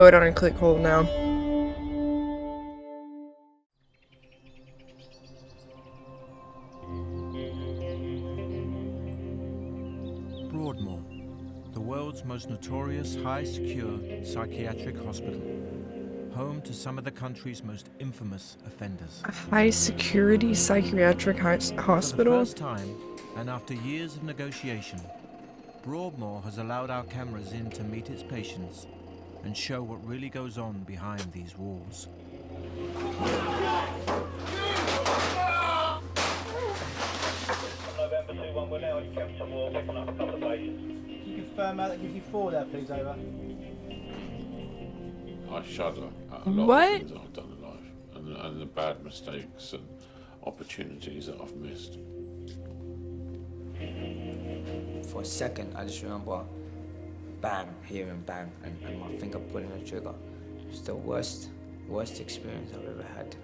Go down and click hold now. Broadmoor, the world's most notorious high-secure psychiatric hospital, home to some of the country's most infamous offenders. A high-security psychiatric hospital? For the first time, and after years of negotiation, Broadmoor has allowed our cameras in to meet its patients and show what really goes on behind these walls. November 2-1, we're now in Kempton Wall, picking up a couple of patients. Can you confirm that gives you 4 there, please, over? I shudder at a lot What? of things I've done in life and the bad mistakes and opportunities that I've missed. For a second, I just remember bang, hearing bang, and my finger pulling the trigger. It's the worst experience I've ever had.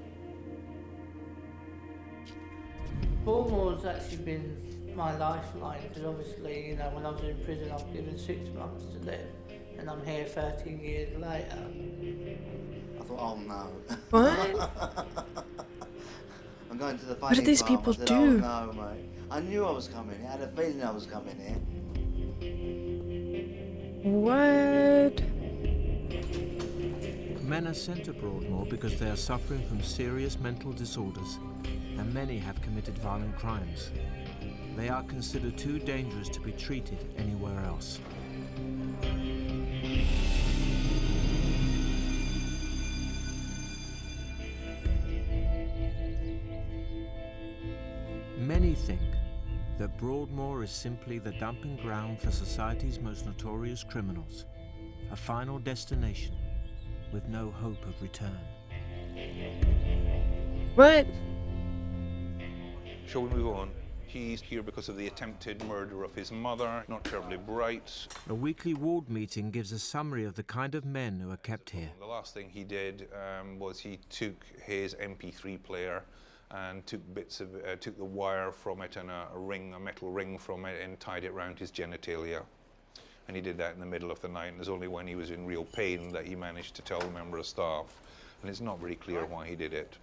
Broadmoor's actually been my lifeline because obviously, you know, when I was in prison I was given 6 months to live and I'm here 13 years later. I thought, oh no. What? I'm going to the What did these farm. people I said, do? Oh no, mate. I knew I was coming here. I had a feeling I was coming here. What? Men are sent to Broadmoor because they are suffering from serious mental disorders, and many have committed violent crimes. They are considered too dangerous to be treated anywhere else. Many think that Broadmoor is simply the dumping ground for society's most notorious criminals, a final destination with no hope of return. What? Shall we move on? He's here because of the attempted murder of his mother, not terribly bright. A weekly ward meeting gives a summary of the kind of men who are kept here. The last thing he did was he took his MP3 player and took the wire from it and a metal ring from it and tied it around his genitalia. And he did that in the middle of the night, and it's only when he was in real pain that he managed to tell a member of staff. And it's not very clear why he did it.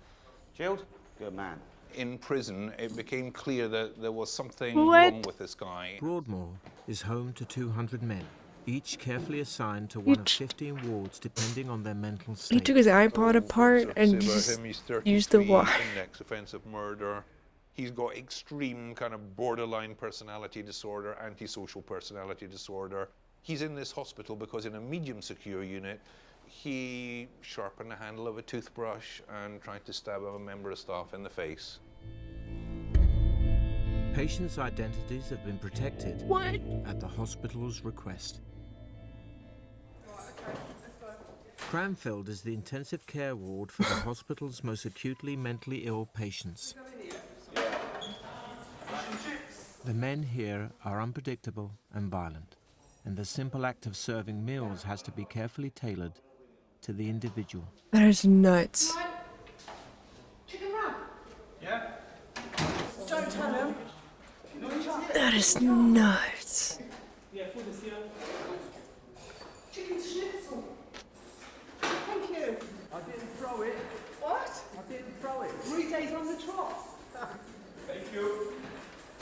Chilled? Good man. In prison, it became clear that there was something What? wrong with this guy. Broadmoor is home to 200 men, each carefully assigned to one of 15 wards depending on their mental He state. took his iPod apart and About just him, he's used the 33, wire. index offense of murder. He's got extreme kind of borderline personality disorder, antisocial personality disorder. He's in this hospital because in a medium secure unit, he sharpened the handle of a toothbrush and tried to stab a member of staff in the face. Patients' identities have been protected What? at the hospital's request. Cranfield is the intensive care ward for the hospital's most acutely mentally ill patients. The men here are unpredictable and violent, and the simple act of serving meals has to be carefully tailored to the individual. That is nuts. That is nuts. Chicken schnitzel. Thank you. I didn't throw it. What? I didn't throw it. 3 days on the trot. Thank you.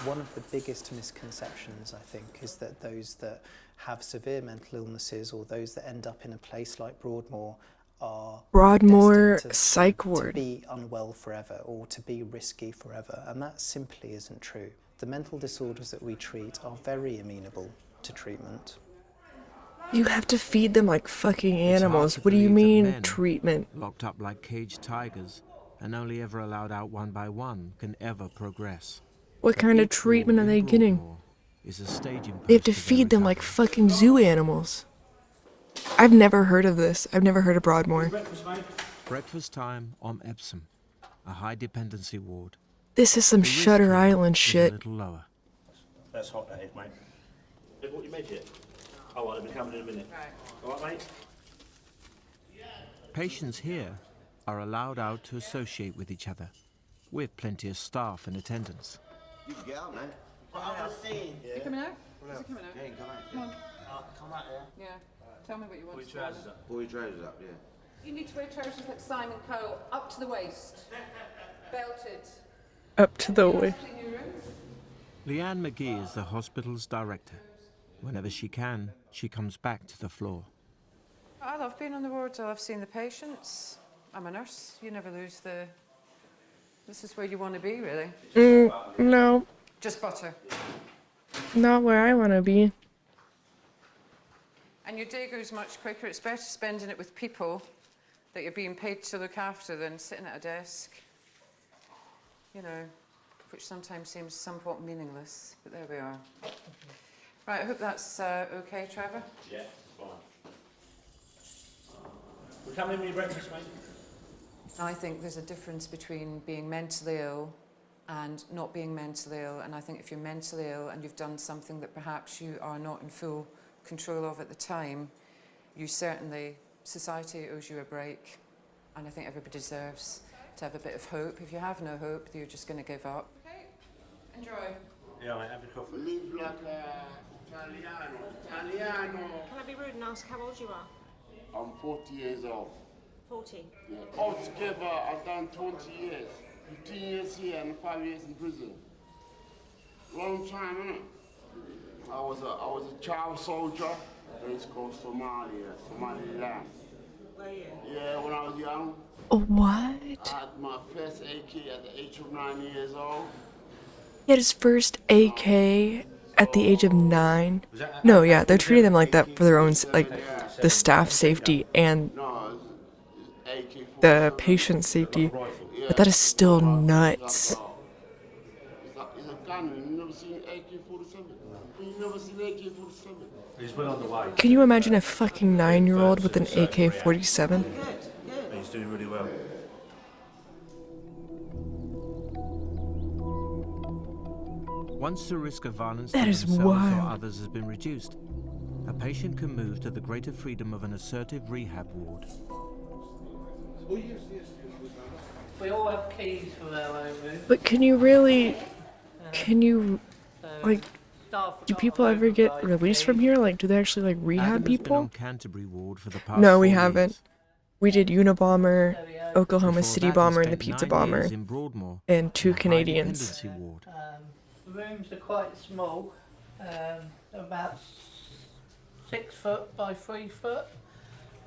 One of the biggest misconceptions, I think, is that those that have severe mental illnesses or those that end up in a place like Broadmoor are Broadmoor destined psych to ward. be unwell forever or to be risky forever, and that simply isn't true. The mental disorders that we treat are very amenable to treatment. You have to feed them like fucking It's hard animals. to What do you believe that mean, men, treatment? locked up like caged tigers and only ever allowed out one by one, can ever progress. What kind of treatment are they getting? Is a staging They have to post for feed their them like recovery. fucking zoo animals. I've never heard of this. I've never heard of Broadmoor. Breakfast, mate. Breakfast time on Epsom, a high dependency ward. This is some The risk Shutter level Island is shit. a little lower. That's hot, that is, mate. Have you brought your meds yet? Oh, well, they'll be coming in a minute. All right, mate? Patients here are allowed out to associate with each other, with plenty of staff in attendance. You can get out, man. You coming out? Is it coming out? Yeah, you can come out. Come on. Come out here. Yeah. Tell me what you want to say. Pull your trousers up, yeah. You need to wear trousers like Simon Cowell, up to the waist, belted. Up to the way. Clean your room. Leanne McGee is the hospital's director. Whenever she can, she comes back to the floor. I love being on the wards. I love seeing the patients. I'm a nurse. You never lose the... This is where you want to be, really. No, Just butter. not where I want to be. And your day goes much quicker. It's better spending it with people that you're being paid to look after than sitting at a desk. You know, which sometimes seems somewhat meaningless, but there we are. Right, I hope that's okay, Trevor. Yeah, fine. We're coming in with your breakfast, mate. I think there's a difference between being mentally ill and not being mentally ill, and I think if you're mentally ill and you've done something that perhaps you are not in full control of at the time, you certainly, society owes you a break, and I think everybody deserves to have a bit of hope. If you have no hope, you're just going to give up. Okay, enjoy. Yeah, mate, have a coffee. Live like Italiano. Can I be rude and ask how old you are? I'm 40 years old. 40. Yeah. Altogether, I've done 20 years. 15 years here and 5 years in prison. Long time, innit? I was a child soldier. It's called Somaliland. Were you? Yeah, when I was young. What? I had my first AK at the age of 9 years old. He had his first AK at the age of 9. No, yeah, they're treating them like that for their own, like, the staff safety and the patient safety. But that is still nuts. It's a gun. You've never seen AK-47? You've never seen AK-47? He's well on the way. Can you imagine a fucking 9-year-old with an AK-47? He's doing really well. Once the risk of violence That to is themselves or wild. others has been reduced, a patient can move to the greater freedom of an assertive rehab ward. We all have keys for our own room. But can you really, like, do people ever get released from here? Like, do they actually, like, rehab Adam has been people? on Canterbury ward for the past No, we 4 haven't. years. We did Unabomber, Oklahoma Before City that, he Bomber, and the spent Pizza 9 Bomber, years in Broadmoor, and 2 in a high Canadians. dependency ward. The rooms are quite small, about 6 foot by 3 foot,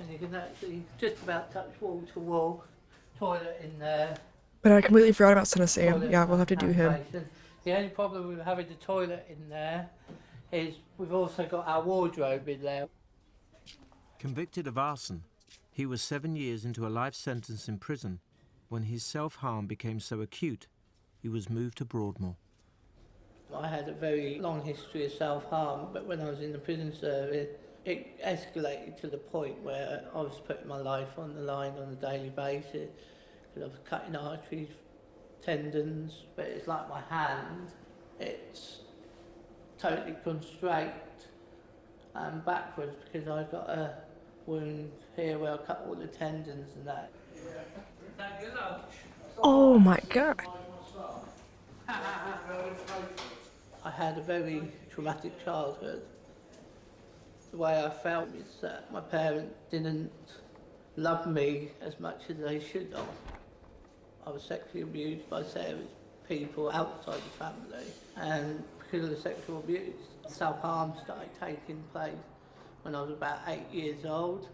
and you can actually just about touch wall to wall. Toilet in there. But I completely forgot about Son of Sam. Toilet Yeah, we'll have to do him. basin. The only problem with having the toilet in there is we've also got our wardrobe in there. Convicted of arson, he was 7 years into a life sentence in prison when his self-harm became so acute he was moved to Broadmoor. I had a very long history of self-harm, but when I was in the prison service, it escalated to the point where I was putting my life on the line on a daily basis, because I was cutting arteries, tendons, but it's like my hand, it's totally gone straight and backwards because I got a wound here where I cut all the tendons and that. Thank you, love. Oh my god. I had a very traumatic childhood. The way I felt is that my parents didn't love me as much as they should have. I was sexually abused by various people outside the family, and because of the sexual abuse, self-harm started taking place when I was about 8 years old.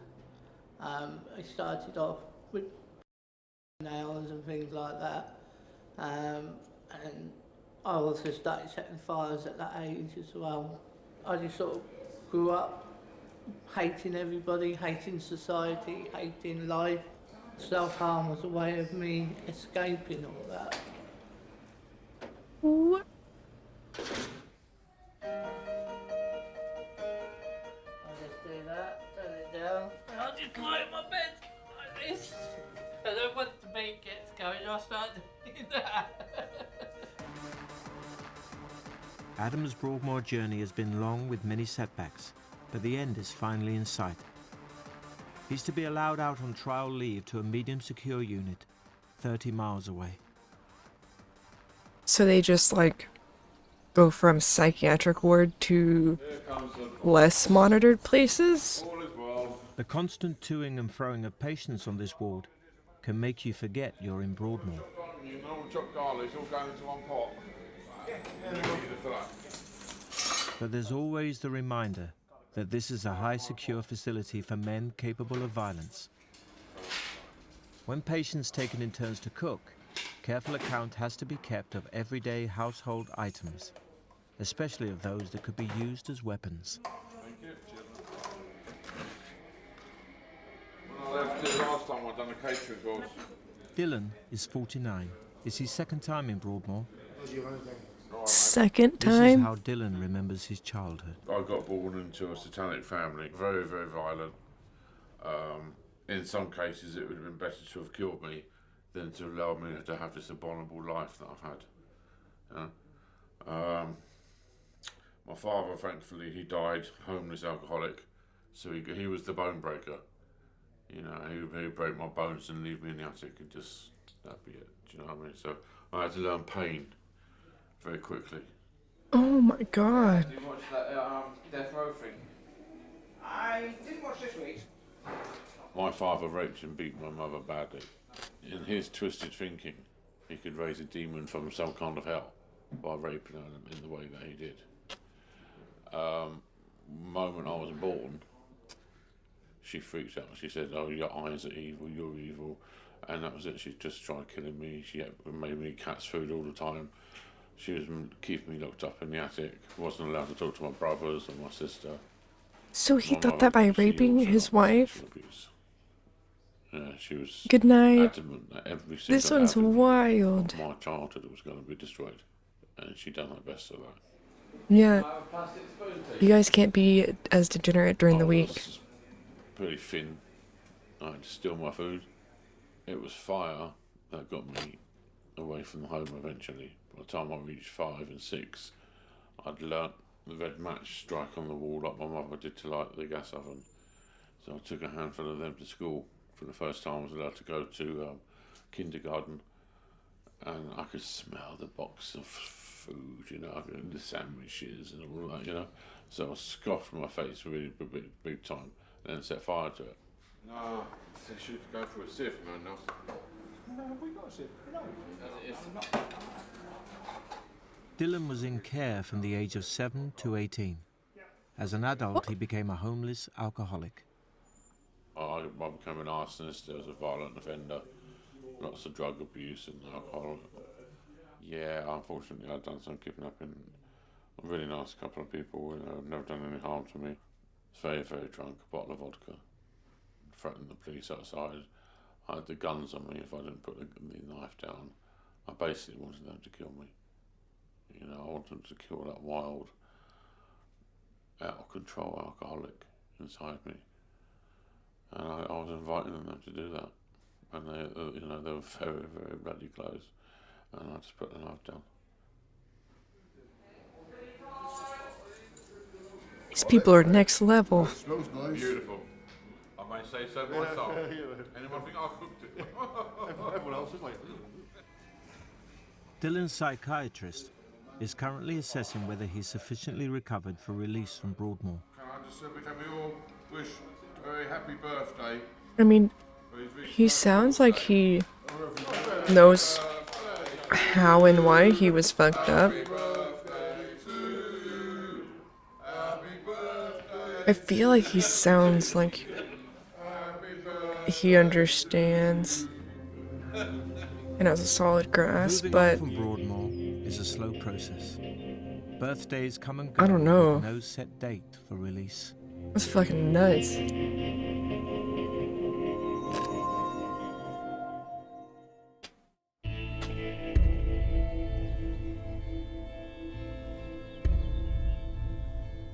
I started off with nails and things like that, and I also started setting fires at that age as well. I just sort of grew up hating everybody, hating society, hating life. Self-harm was a way of me escaping all that. What? I'll just do that, turn it down, and I'll just lie in my bed like this. And then once the beat gets going, I'll start doing that. Adam's Broadmoor journey has been long with many setbacks, but the end is finally in sight. He's to be allowed out on trial leave to a medium secure unit 30 miles away. So they just, like, go from psychiatric ward to less monitored places? All is well. The constant toing and froing of patients on this ward can make you forget you're in Broadmoor. You know, chopped garlic, all going into one pot. But there's always the reminder that this is a high secure facility for men capable of violence. When patients taken in turns to cook, careful account has to be kept of everyday household items, especially of those that could be used as weapons. Thank you. When I left here last time, I'd done a catering course. Dylan is 49. It's his second time in Broadmoor. Second This is time? how Dylan remembers his childhood. I got born into a satanic family, very, very violent. In some cases, it would have been better to have killed me than to allow me to have this abominable life that I've had. My father, thankfully, he died homeless, alcoholic, so he was the bone breaker. You know, he would break my bones and leave me in the attic and just, that'd be it. Do you know what I mean? So I had to learn pain very quickly. Oh my god. Did you watch that Death Row thing? I didn't watch this week. My father raped and beat my mother badly. In his twisted thinking, he could raise a demon from some kind of hell by raping her in the way that he did. Moment I was born, she freaked out. She said, "Oh, your eyes are evil, you're evil." And that was it. She just tried killing me. She made me cat's food all the time. She was keeping me locked up in the attic. Wasn't allowed to talk to my brothers or my sister. So he thought that by raping his wife? Yeah, she was Good night. adamant that every single This one's avenue wild. of my childhood was going to be destroyed. And she done her best of that. Yeah. You guys can't be as degenerate during the week. Was pretty thin. I had to steal my food. It was fire that got me away from the home eventually. By the time I reached 5 and 6, I'd learnt the red match strike on the wall like my mother did to light the gas oven. So I took a handful of them to school. For the first time I was allowed to go to kindergarten, and I could smell the box of food, you know, and the sandwiches and all that, you know. So I scoffed my face really big time and then set fire to it. No, they should go for a sieve, man. No, we got a sieve. No, Dylan was in care from the age of 7 to 18. As an adult, he became a homeless alcoholic. I became an arsonist. I was a violent offender. Lots of drug abuse and alcohol. Yeah, unfortunately, I'd done some kidnapping. A really nice couple of people, you know, never done any harm to me. Very, very drunk, a bottle of vodka. Threatened the police outside. I had the guns on me if I didn't put the knife down. I basically wanted them to kill me. You know, I wanted them to kill that wild, out of control alcoholic inside me. And I was inviting them to do that. And they, you know, they were very, very bloody close. And I just put the knife down. These people are next level. Smells nice. Beautiful. I may say so myself. Anyone think I cooked it? Everyone else is like. Dylan's psychiatrist is currently assessing whether he's sufficiently recovered for release from Broadmoor. Can I just say we all wish a very happy birthday? I mean, he sounds like he knows how and why he was fucked up. I feel like he sounds like he understands and has a solid grasp, Moving but on from Broadmoor is a slow process. Birthdays come and I go don't know. with no set date for release. That's fucking nuts.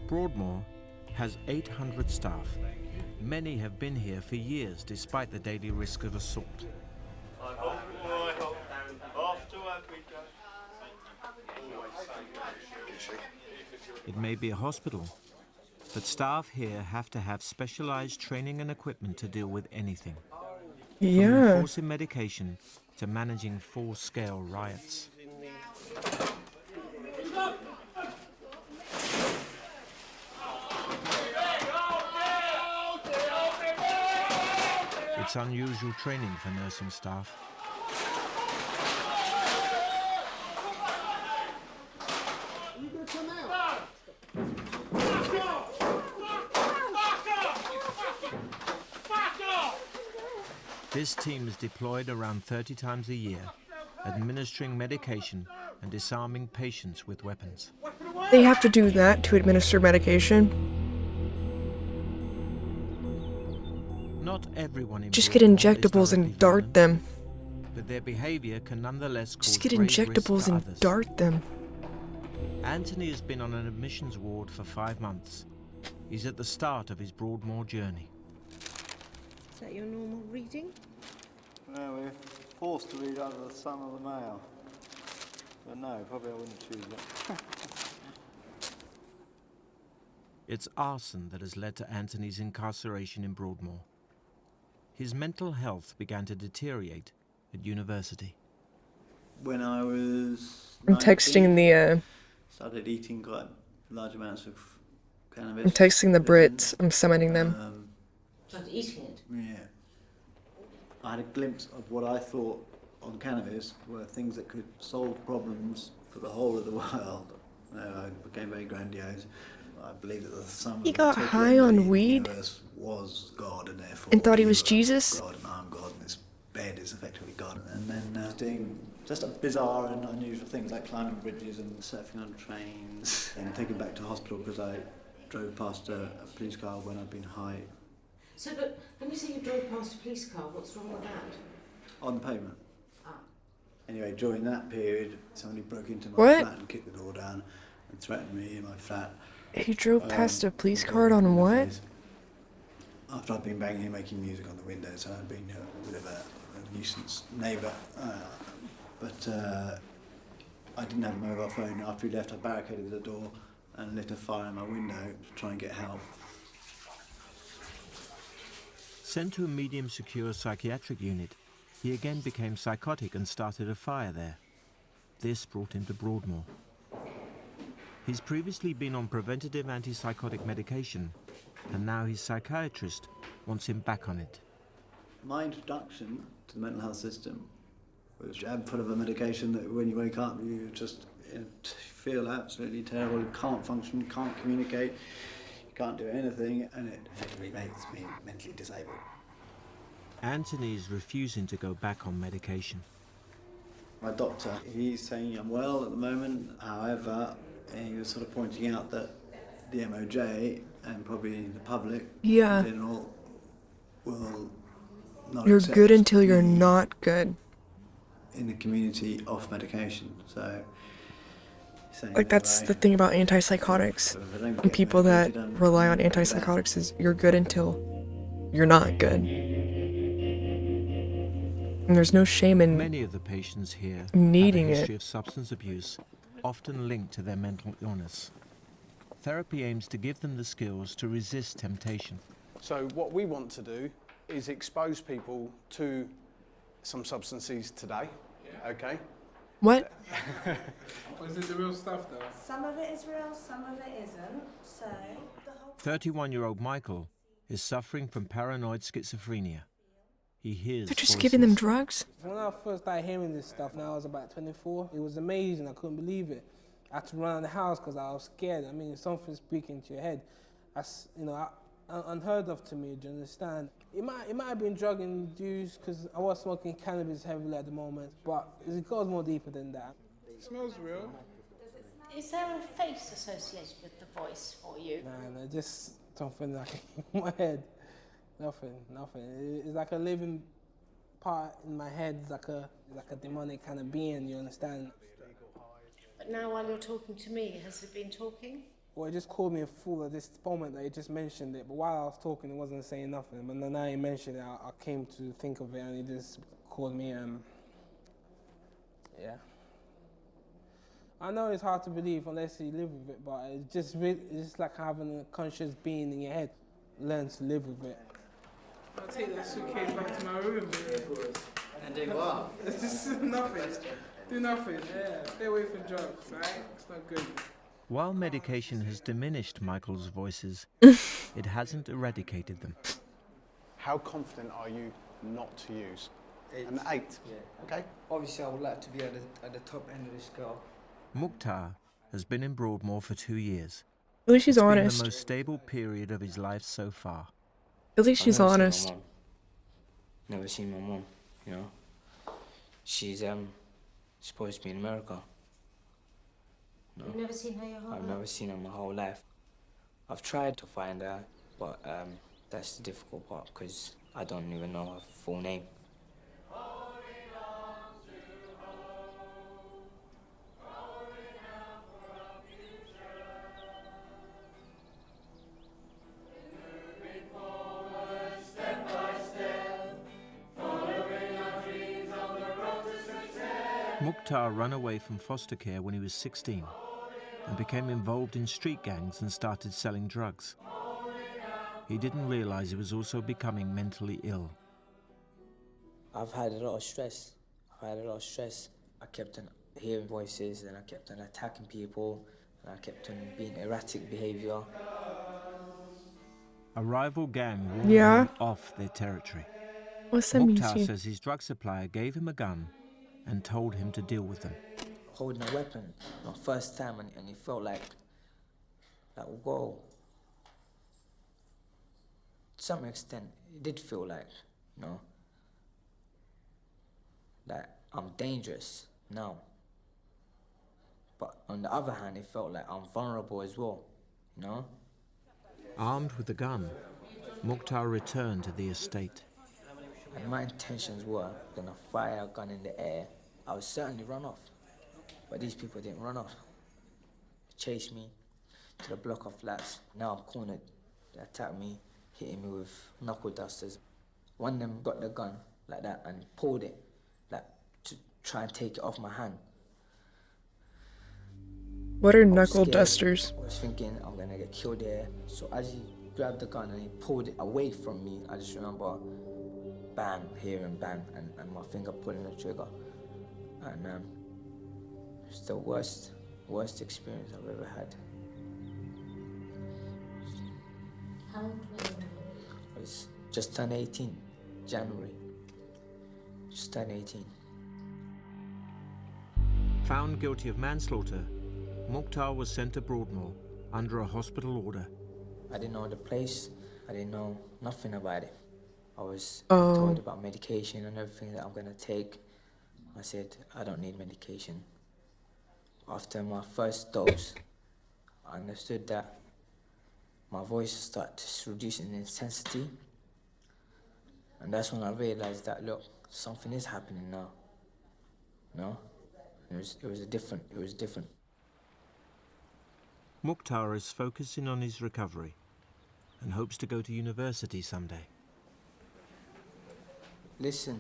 Broadmoor has 800 staff. Many have been here for years despite the daily risk of assault. It may be a hospital, but staff here have to have specialized training and equipment to deal with anything. From Yeah. enforcing medication to managing full-scale riots. It's unusual training for nursing staff. This team is deployed around 30 times a year, administering medication and disarming patients with weapons. They have to do that to administer medication. Not everyone in Just get Broadmoor is injectables directly and dart violent, them. but their behavior can nonetheless cause Just get grave risk injectables to and others. dart them. Anthony has been on an admissions ward for 5 months. He's at the start of his Broadmoor journey. Is that your normal reading? No, we're forced to read out of the Sun or the Mail. But no, probably I wouldn't choose it. It's arson that has led to Anthony's incarceration in Broadmoor. His mental health began to deteriorate at university. When I was I'm 19, texting the started eating quite large amounts of cannabis. I'm texting the Brits. I'm summoning them. Started eating it? Yeah. I had a glimpse of what I thought on cannabis were things that could solve problems for the whole of the world. I became very grandiose. I believe that the sum He of got the total high energy on in the weed universe was God, and therefore and thought he was you are Jesus? God, and I'm God, and this bed is effectively God. And then doing just bizarre and unusual things like climbing bridges and surfing on trains and taken back to hospital because I drove past a police car when I'd been high So, but when you say you drove past a police car, what's wrong with that? on the pavement. Ah. Anyway, during that period, somebody broke into my What? flat and kicked the door down and threatened me in my flat. He drove past a police car on what? After I'd been banging and making music on the window, so I'd been a bit of a nuisance neighbour. But I didn't have a mobile phone. After he left, I barricaded the door and lit a fire in my window to try and get help. Sent to a medium-secure psychiatric unit, he again became psychotic and started a fire there. This brought him to Broadmoor. He's previously been on preventative antipsychotic medication, and now his psychiatrist wants him back on it. My introduction to the mental health system was a jab full of a medication that when you wake up you just feel absolutely terrible, you can't function, you can't communicate, you can't do anything, and it effectively makes me mentally disabled. Anthony is refusing to go back on medication. My doctor, he's saying I'm well at the moment, however, he was sort of pointing out that the MOJ and probably the public Yeah. in general will not You're accept good until you're me not good. in the community off medication. So saying Like, that's the thing about antipsychotics if I don't and get people that medicated, I'm rely on bad. antipsychotics is you're good until you're not good. And there's no shame in Many of the patients here needing have a history it. of substance abuse, often linked to their mental illness. Therapy aims to give them the skills to resist temptation. So what we want to do is expose people to some substances today, okay? What? Is it the real stuff though? Some of it is real, some of it isn't. So the whole 31-year-old Michael is suffering from paranoid schizophrenia. He hears They're just voices. giving them drugs? When I first started hearing this stuff, now I was about 24, it was amazing, I couldn't believe it. I had to run out of the house because I was scared. I mean, something speaking to your head. That's, unheard of to me, do you understand? It might have been drug induced because I was smoking cannabis heavily at the moment, but it goes more deeper than that. It smells real. Is there a face associated with the voice for you? Nah, just something like in my head. Nothing. It's like a living part in my head. It's like a demonic kind of being, you understand? But now while you're talking to me, has it been talking? Well, it just called me a fool at this moment that he just mentioned it. But while I was talking, it wasn't saying nothing. But now he mentioned it, I came to think of it, and he just called me, yeah. I know it's hard to believe unless you live with it, but it's just like having a conscious being in your head. Learn to live with it. I'll take that suitcase back to my room. And do what? It's just nothing. Do nothing, yeah. Stay away from drugs, right? It's not good. While medication has diminished Michael's voices, it hasn't eradicated them. How confident are you not to use? 8. An 8? Yeah. Okay. Obviously, I would like to be at the top end of the scale. Mukhtar has been in Broadmoor for 2 years. At least she's It's been honest. the most stable period of his life so far. At least she's honest. Never seen my mom, you know. She's supposed to be in America. No. You've never seen her your whole life? I've never seen her my whole life. I've tried to find her, but that's the difficult part because I don't even know her full name. Mukhtar ran away from foster care when he was 16 and became involved in street gangs and started selling drugs. He didn't realize he was also becoming mentally ill. I've had a lot of stress. I kept on hearing voices and I kept on attacking people and I kept on being erratic behavior. A rival gang warned Yeah. him off their territory. What's that mean? Mukhtar says his drug supplier gave him a gun and told him to deal with them. Holding a weapon, my first time, and it felt like whoa. To some extent, it did feel like, you know, that I'm dangerous now. But on the other hand, it felt like I'm vulnerable as well, you know? Armed with the gun, Mukhtar returned to the estate. And my intentions were gonna fire a gun in the air. I would certainly run off. But these people didn't run off. They chased me to the block of flats. Now I'm cornered. They attacked me, hitting me with knuckle dusters. One of them got the gun like that and pulled it, like to try and take it off my hand. What are I was knuckle scared. dusters? I was thinking I'm gonna get killed there. So as he grabbed the gun and he pulled it away from me, I just remember bang, hearing bang, and my finger pulling the trigger. And it's the worst experience I've ever had. How old were you? I was just turned 18, January. Just turned 18. Found guilty of manslaughter, Mukhtar was sent to Broadmoor under a hospital order. I didn't know the place. I didn't know nothing about it. I was Oh. told about medication and everything that I'm gonna take. I said, I don't need medication. After my first dose, I understood that my voice started to reduce in intensity. And that's when I realized that, look, something is happening now. No? It was different. Mukhtar is focusing on his recovery and hopes to go to university someday. Listen,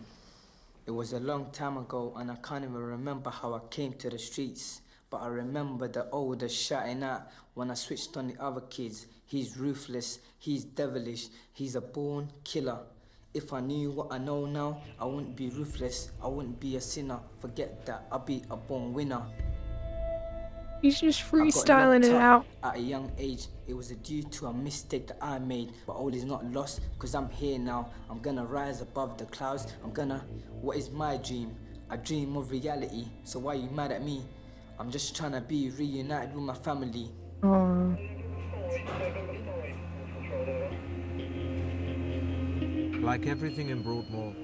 it was a long time ago and I can't even remember how I came to the streets. But I remember the older shouting out when I switched on the other kids. He's ruthless, he's devilish, he's a born killer. If I knew what I know now, I wouldn't be ruthless, I wouldn't be a sinner. Forget that, I'll be a born winner. He's just I got freestyling it locked out. up at a young age. It was due to a mistake that I made, but all is not lost, cause I'm here now. I'm gonna rise above the clouds. What is my dream? A dream of reality. So why you mad at me? I'm just trying to be reunited with my family. Aww. Like everything in Broadmoor,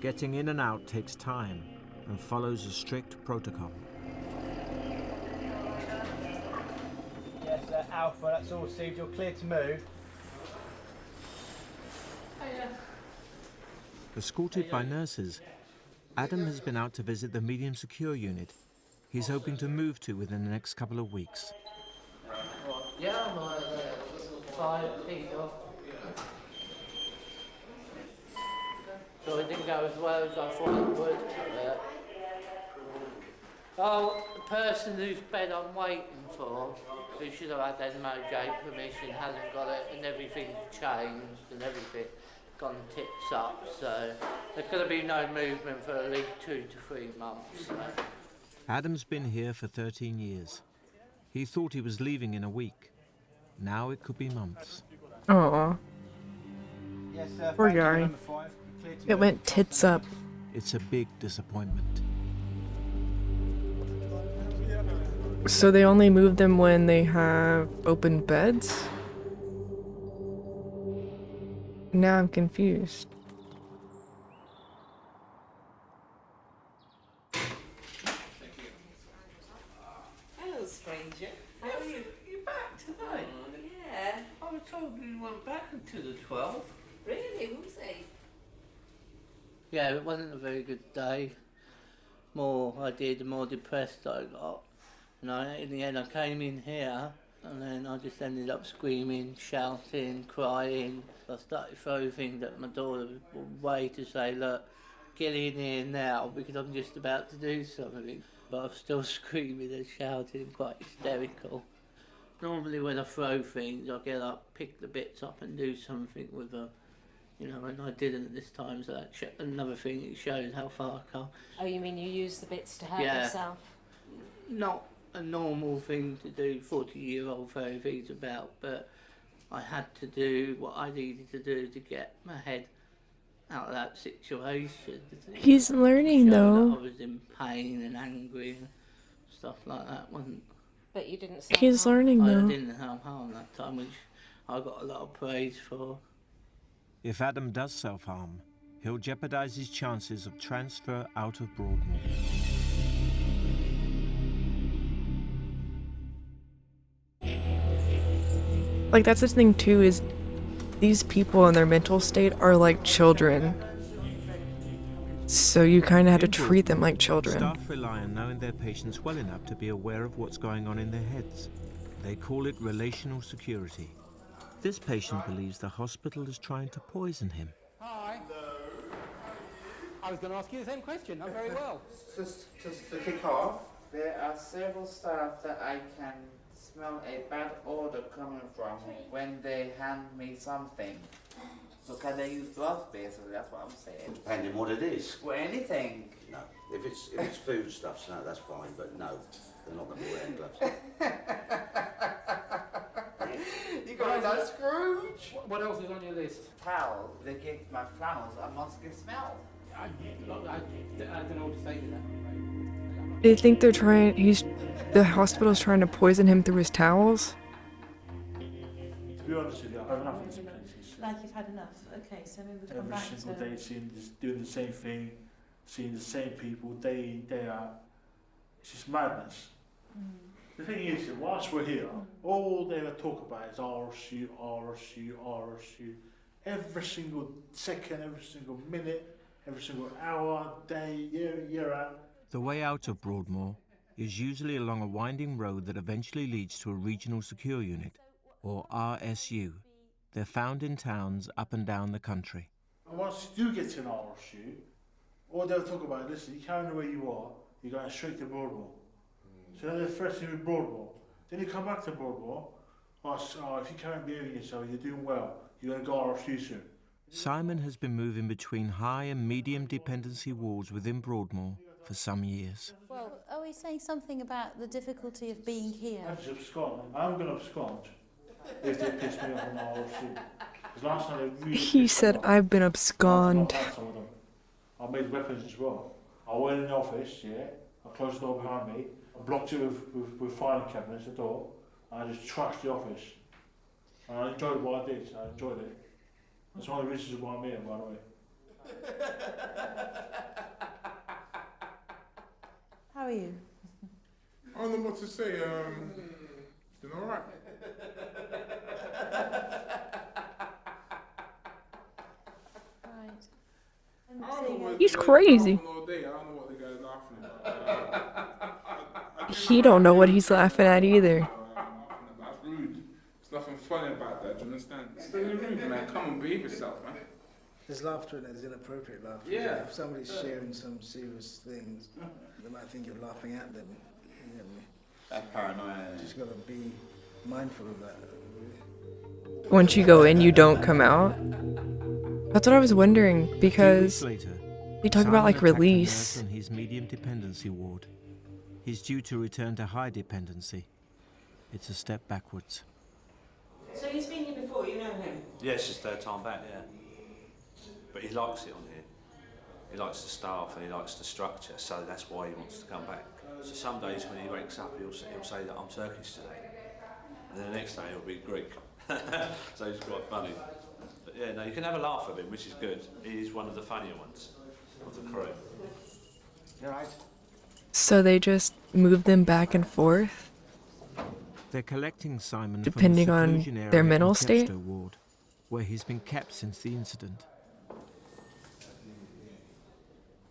getting in and out takes time and follows a strict protocol. Yes, Alpha, that's all received. You're clear to move. Escorted by nurses, Adam has been out to visit the medium secure unit he's hoping to move to within the next couple of weeks. Yeah, I'm 5 feet off. So it didn't go as well as I thought it would. Oh, the person whose bed I'm waiting for, who should have had their MOJ permission, hasn't got it, and everything's changed and everything gone tips up. So there's going to be no movement for at least 2 to 3 months. So. Adam's been here for 13 years. He thought he was leaving in a week. Now it could be months. Aww. Yes, Poor thank you, guy. number 5. It went tits up. It's a big disappointment. So they only move them when they have open beds? Now I'm confused. Hello, stranger. How are you? You back tonight? Yeah. I was told you weren't back until the 12th. Really? Who's he? Yeah, it wasn't a very good day. More I did, the more depressed I got. And in the end, I came in here, and then I just ended up screaming, shouting, crying. I started throwing things at my daughter way to say, look, get in here now, because I'm just about to do something. But I'm still screaming and shouting, quite hysterical. Normally when I throw things, I get up, pick the bits up and do something with them. You know, and I didn't this time, so that's another thing that shows how far I come. Oh, you mean you use the bits to hurt Yeah. yourself? Not a normal thing to do, 40-year-old throw things about, but I had to do what I needed to do to get my head out of that situation. He's learning, Show though. that I was in pain and angry and stuff like that. Wasn't. But you didn't He's learning, I though. didn't self-harm that time, which I got a lot of praise for. If Adam does self-harm, he'll jeopardize his chances of transfer out of Broadmoor. Like, that's the thing, too, is these people in their mental state are like children. So you kind of have to treat them like children. Staff rely on knowing their patients well enough to be aware of what's going on in their heads. They call it relational security. This patient believes the hospital is trying to poison him. Hi. I was going to ask you the same question. I'm very well. Just to kick off, there are several staff that I can smell a bad odor coming from when they hand me something. So can they use gloves, basically? That's what I'm saying. Depending what it is. Well, anything. No. If it's food stuff, so that's fine. But no, they're not going to be wearing gloves. You got that Scrooge? What else is on your list? Towel. They give my flannels a musky smell. I don't know what to say to that. They think they're trying, the hospital's trying to poison him through his towels? To be honest with you, I've had enough of this place. Like you've had enough. Okay, so maybe we'll come Every back single to... day doing the same thing, seeing the same people day in, day out. It's just madness. The thing is, that whilst we're here, all they ever talk about is RSU, RSU, RSU. Every single second, every single minute, every single hour, day, year out. The way out of Broadmoor is usually along a winding road that eventually leads to a regional secure unit, or RSU. They're found in towns up and down the country. And once you do get to an RSU, all they'll talk about is, listen, you can't know where you are, you're going straight to Broadmoor. So then they're threatening with Broadmoor. Then you come back to Broadmoor, if you can't behave yourself, you're doing well, you're going to go RSU soon. Simon has been moving between high and medium dependency wards within Broadmoor for some years. Well, are we saying something about the difficulty of being here? I just abscond. I'm going to abscond if they piss me off on RSU. Because last time they really He said, I've been abscond. I made weapons as well. I went in the office, yeah, I closed the door behind me, I blocked it with filing cabinets, the door, and I just trashed the office. And I enjoyed what I did, I enjoyed it. That's one of the reasons why I'm here, by the way. How are you? I don't know what to say. Doing all right. He's crazy. He don't know what he's laughing at either. That's rude. There's nothing funny about that, do you understand? Stay rude, man. Come and behave yourself, man. There's laughter in it, there's inappropriate laughter. Yeah. If somebody's sharing some serious things, they might think you're laughing at them. You know, That's paranoia. just got to be mindful of that. Once you go in, you don't come out? That's what I was wondering, because they talk about like release. In his medium dependency ward. He's due to return to high dependency. It's a step backwards. So he's been here before, you know him? Yeah, it's his third time back, yeah. But he likes it on here. likes the staff and he likes the structure, so that's why he wants to come back. So some days when he wakes up, he'll say that I'm Turkish today, and then the next day he'll be Greek. So it's quite funny. But yeah, no, you can have a laugh with him, which is good. He is one of the funnier ones of the crew. You all right? So they just move them back and forth? They're collecting Simon Depending from the on seclusion area their in mental state? Chepstow ward, where he's been kept since the incident.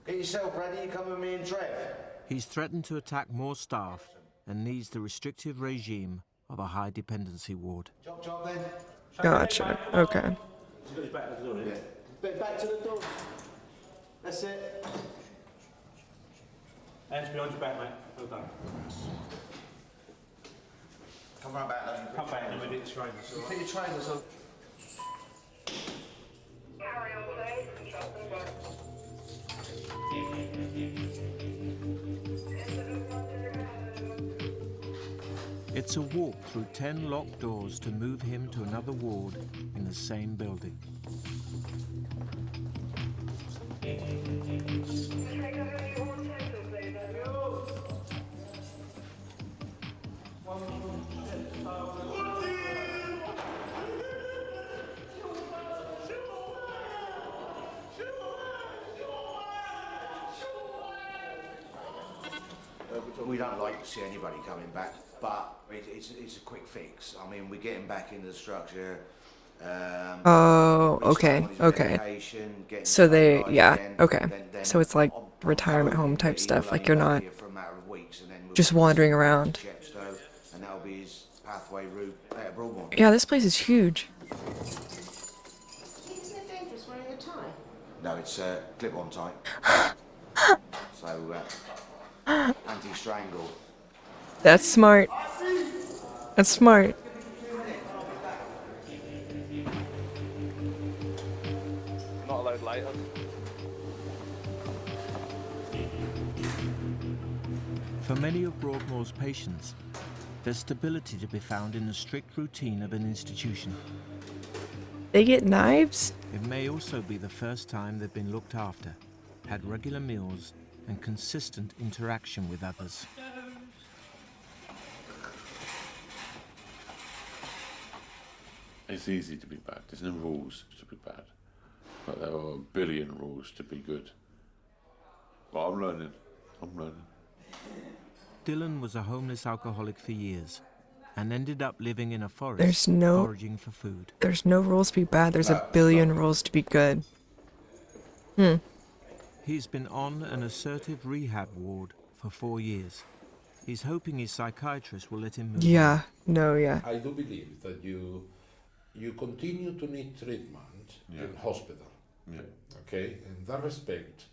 Get yourself ready, you come with me and Trev. He's threatened to attack more staff and needs the restrictive regime of a high dependency ward. Job then. Gotcha. Okay. He's got his back to the door, yeah? Bit back to the door. That's it. Hands behind your back, mate. Well done. Come right back then. Come back and we'll get the trainers. Put your trainers on. It's a walk through 10 locked doors to move him to another ward in the same building. We don't like to see anybody coming back, but it's a quick fix. I mean, we get him back into the structure. Oh, okay, okay. medication, get him So they, stabilised yeah, again, okay. then So it's like retirement home type stuff, like you're not just wandering around. Chepstow, and that'll be his pathway route out of Broadmoor. Yeah, this place is huge. Isn't it dangerous wearing a tie? No, it's clip-on type. So, anti-strangle. That's smart. That's smart. Not allowed later. For many of Broadmoor's patients, there's stability to be found in the strict routine of an institution. They get knives? It may also be the first time they've been looked after, had regular meals, and consistent interaction with others. It's easy to be bad. There's no rules to be bad, but there are a billion rules to be good. But I'm learning. Dylan was a homeless alcoholic for years and ended up living in a forest, There's no foraging for food. There's no rules to be bad. There's a billion rules to be good. He's been on an assertive rehab ward for 4 years. He's hoping his psychiatrist will let him move Yeah. No, yeah. I do believe that you continue to need treatment in hospital. Yeah. Okay, in that respect,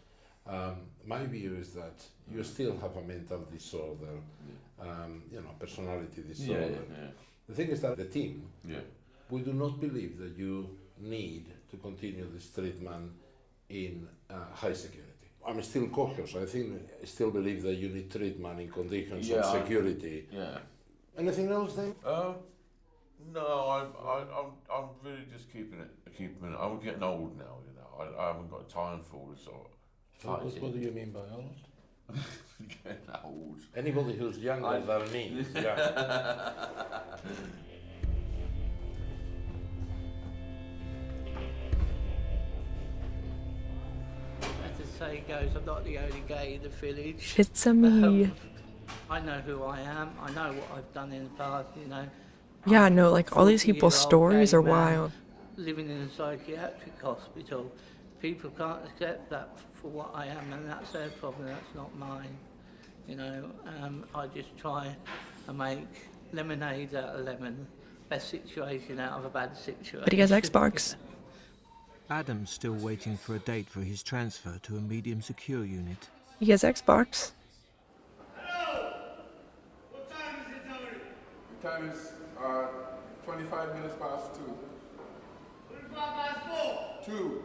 my view is that you still have a mental disorder, personality disorder. Yeah. The thing is that the team, Yeah. we do not believe that you need to continue this treatment in high security. I'm still cautious. I still believe that you need treatment in conditions of security. Yeah. Anything else then? No, I'm really just keeping it. I'm getting old now, you know. I haven't got time for all this sort of What do you mean by old? getting old. Anybody who's younger than me. Yeah. As the saying goes, I'm not the only gay in the village. It's a me. I know who I am. I know what I've done in the past, you know. Yeah, no, like all these people's 40-year-old stories gay are man wild. Living in a psychiatric hospital. People can't accept that for what I am, and that's their problem, that's not mine. You know, I just try and make lemonade out of lemon. Best situation out of a bad situation. But he has Xbox. Adam's still waiting for a date for his transfer to a medium secure unit. He has Xbox. The time is 25 minutes past 2. 25 past 4. 2.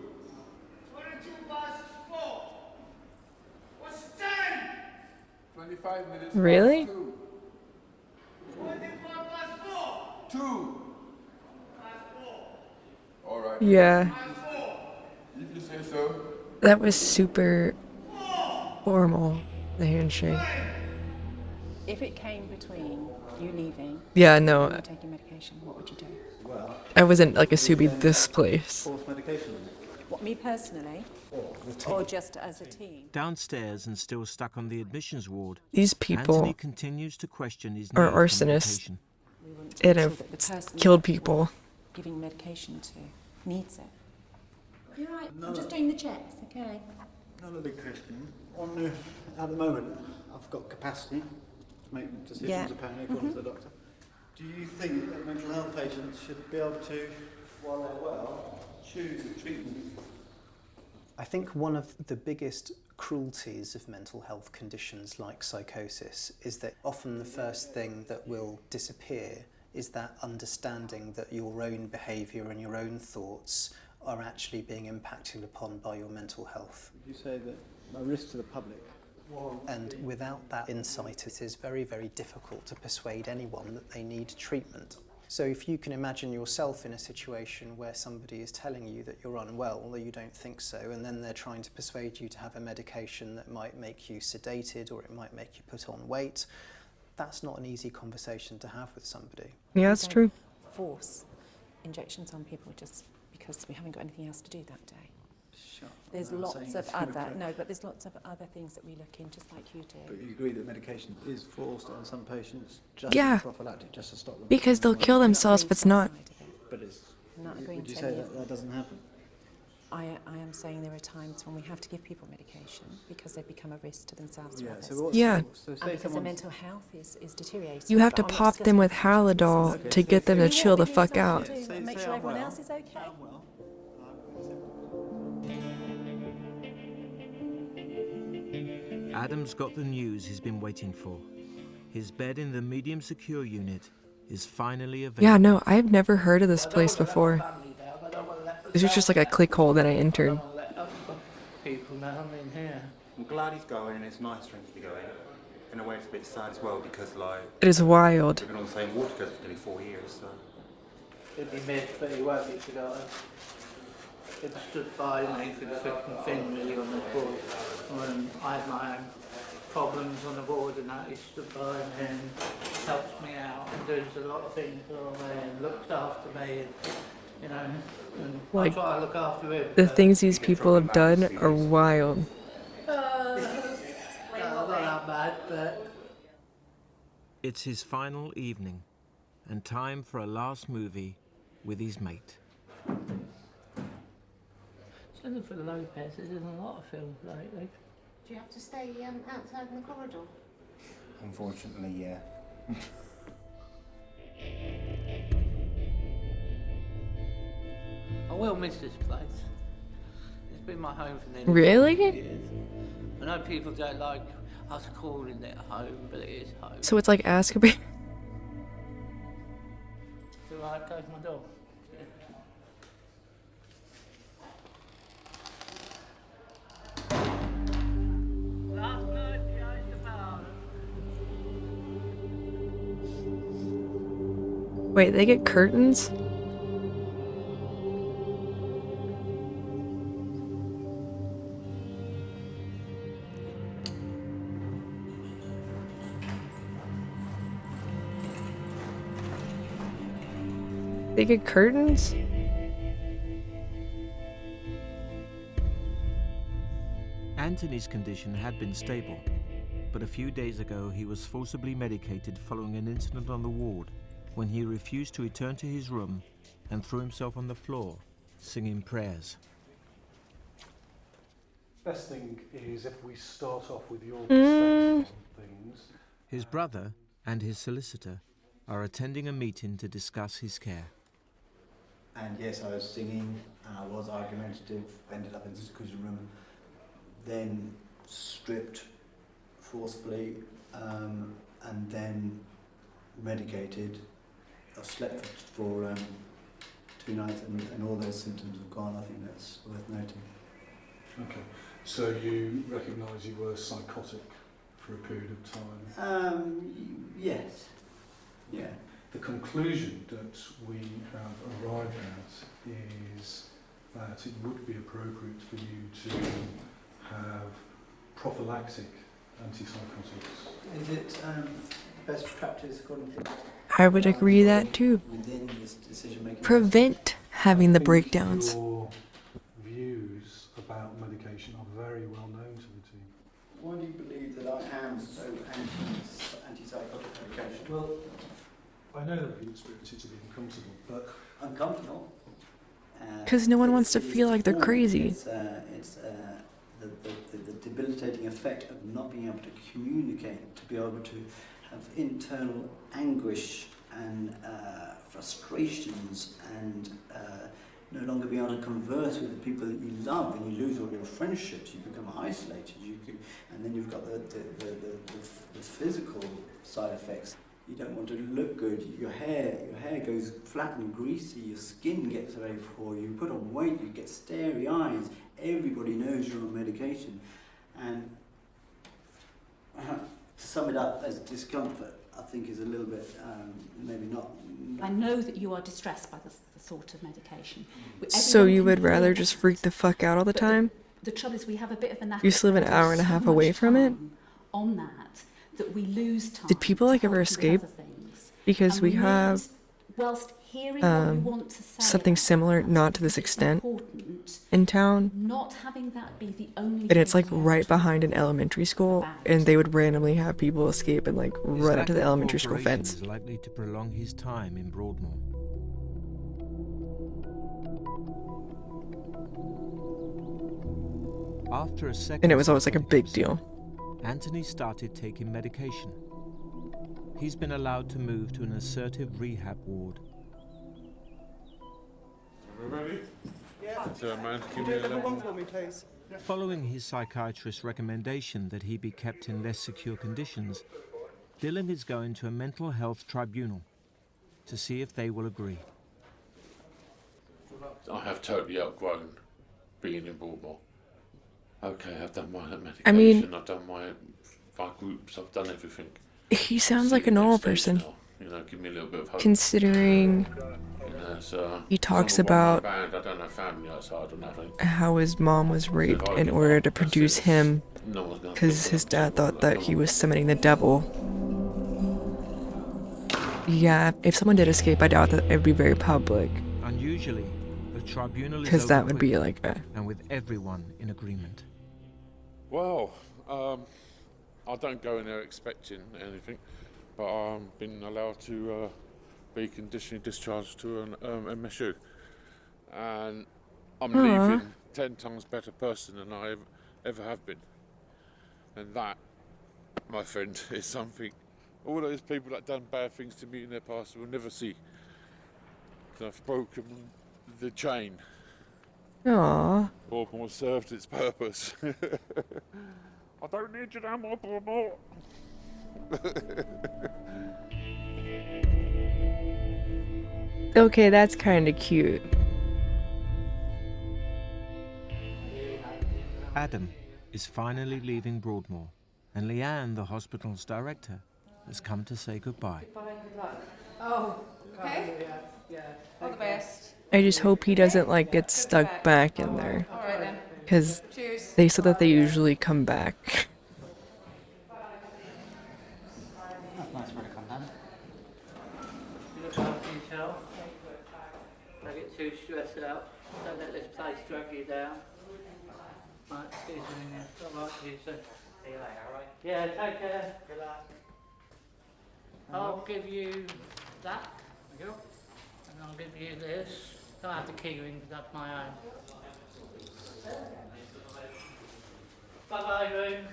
22 past 4. What's the time? 25 minutes Really? past 2. 25 past 4. 2. Past 4. All right. Yeah. Past 4. If you say so. That was super formal, the handshake. If it came between you leaving Yeah, and no. you taking medication, what would you do? I wasn't like assuming this place. What, me personally? Or just as a team? Downstairs and still stuck on the admissions ward, These people Anthony continues to question his are need for arsonists medication. We want to and make have sure that the person killed people. giving medication to needs it. You're right, I'm just doing the checks, okay? Another big question. At the moment, I've got capacity to make decisions, Yeah. apparently, according to the doctor. Do you think that mental health patients should be able to, while they're well, choose treatment? I think one of the biggest cruelties of mental health conditions like psychosis is that often the first thing that will disappear is that understanding that your own behaviour and your own thoughts are actually being impacted upon by your mental health. Would you say that a risk to the public? And without that insight, it is very, very difficult to persuade anyone that they need treatment. So if you can imagine yourself in a situation where somebody is telling you that you're unwell, although you don't think so, and then they're trying to persuade you to have a medication that might make you sedated or it might make you put on weight, that's not an easy conversation to have with somebody. Yeah, that's true. Force injections on people just because we haven't got anything else to do that day. Sure. There's I'm not lots saying of it's other, correct. no, but there's lots of other things that we look in, just like you do. But you agree that medication is forced on some patients just Yeah. as prophylactic, just to stop them? Because they'll kill themselves if it's not. But it's, I'm not agreeing would you to say any that of that doesn't happen? I am saying there are times when we have to give people medication because they become a risk to themselves or Yeah, others. so what's Yeah. So And say because their someone's mental health is deteriorating. You have to But I'm pop them with discussing Halidol Okay, to so get them say- to chill the fuck out. to Say- and make say sure I'm everyone well. else is okay. Adam's got the news he's been waiting for. His bed in the medium secure unit is finally available. Yeah, no, I've never heard of this place before. This was just like a click hole that I entered. People know I'm in here. I'm glad he's going, and it's nice for him to be going. In a way, it's a bit sad as well because, like, It is wild. we've been on the same ward together for nearly 4 years. So He'd be missed, but he won't be forgotten. He stood by me through the thick and thin, really, on the board. When I had my own problems on the board and that, he stood by me and helped me out and does a lot of things for me and looked after me, and, you know, and Like, I try to look after him. The things these people have done are wild. Not that bad, but It's his final evening and time for a last movie with his mate. Jennifer Lopez is in a lot of films lately. Do you have to stay outside in the corridor? unfortunately, yeah. I will miss this place. It's been my home for nearly Really? 40 years. I know people don't like us calling it home, but it is home. So it's like Azkaban. So I close my door. Last night behind the bar. Wait, they get curtains? They get curtains? Anthony's condition had been stable, but a few days ago he was forcibly medicated following an incident on the ward when he refused to return to his room and threw himself on the floor, singing prayers. Best thing is if we start off with your perspective on things. His brother and his solicitor are attending a meeting to discuss his care. And yes, I was singing, and I was argumentative, ended up in the seclusion room, then stripped forcefully, and then medicated. I slept for 2 nights, and all those symptoms have gone. I think that's worth noting. Okay, so you recognise you were psychotic for a period of time? Yes. Yeah. The conclusion that we have arrived at is that it would be appropriate for you to have prophylactic antipsychotics. Is it best practice according to I would agree that too. within this decision-making? Prevent having the I think breakdowns. Your views about medication are very well known to the team. Why do you believe that I am so anti-psychotic medication? Well, I know that you experience it to be uncomfortable, but uncomfortable. Because no one wants to feel like they're crazy. It's the debilitating effect of not being able to communicate, to be able to have internal anguish and frustrations, and no longer be able to converse with the people that you love, and you lose all your friendships. You become isolated. And then you've got the physical side effects. You don't want to look good. Your hair goes flat and greasy. Your skin gets very poor. You put on weight. You get starry eyes. Everybody knows you're on medication. And to sum it up as discomfort, I think is a little bit maybe not. I know that you are distressed by the sort of medication. So you would rather just freak the fuck out all the time? The trouble is we have a bit of a knack. You just live an hour and a half away from it? On that we lose time. Did people like ever escape? Because we have whilst hearing what you want to say, something similar, not to this extent, in town. Not having that be the only. And it's like right behind an elementary school, and they would randomly have people escape and like run up to the elementary school fence. Is likely to prolong his time in Broadmoor. After a second, And it was always like a big deal. Anthony started taking medication. He's been allowed to move to an assertive rehab ward. Ready? Yeah. So, man, Can you do another one for me, please? Following his psychiatrist's recommendation that he be kept in less secure conditions, Dylan is going to a mental health tribunal to see if they will agree. I have totally outgrown being in Broadmoor. Okay, I've done my medication, I mean, I've done my groups, I've done everything. He sounds like a normal person. You know, give me a little bit of hope. Considering he talks about I don't have family outside or nothing. how his mom was raped in order to produce him because his dad thought that he was summoning the devil. Yeah, if someone did escape, I doubt that it would be very public. Unusually, the tribunal is Because that over would be quickly, like a... and with everyone in agreement. Well, I don't go in there expecting anything, but I've been allowed to be conditionally discharged to an MSU, and I'm leaving 10 times better person than I ever have been. And that, my friend, is something all those people that done bad things to me in their past will never see. So I've broken the chain. Aww. Broadmoor served its purpose. I don't need you no more, Broadmoor. Okay, that's kind of cute. Adam is finally leaving Broadmoor, and Leanne, the hospital's director, has come to say goodbye. Oh, okay. All the best. I just hope he doesn't like get stuck back in there. All right then. Because Cheers. they said that they usually come back. That's nice for to come down. You look after yourself. Don't get too stressed out. Don't let this place drag you down. Right, excuse me, all right, you soon. See you later, alright? Yeah, take care. Good luck. I'll give you that. Thank you. And I'll give you this. Don't have the key ring, because that's my own. Bye-bye, room.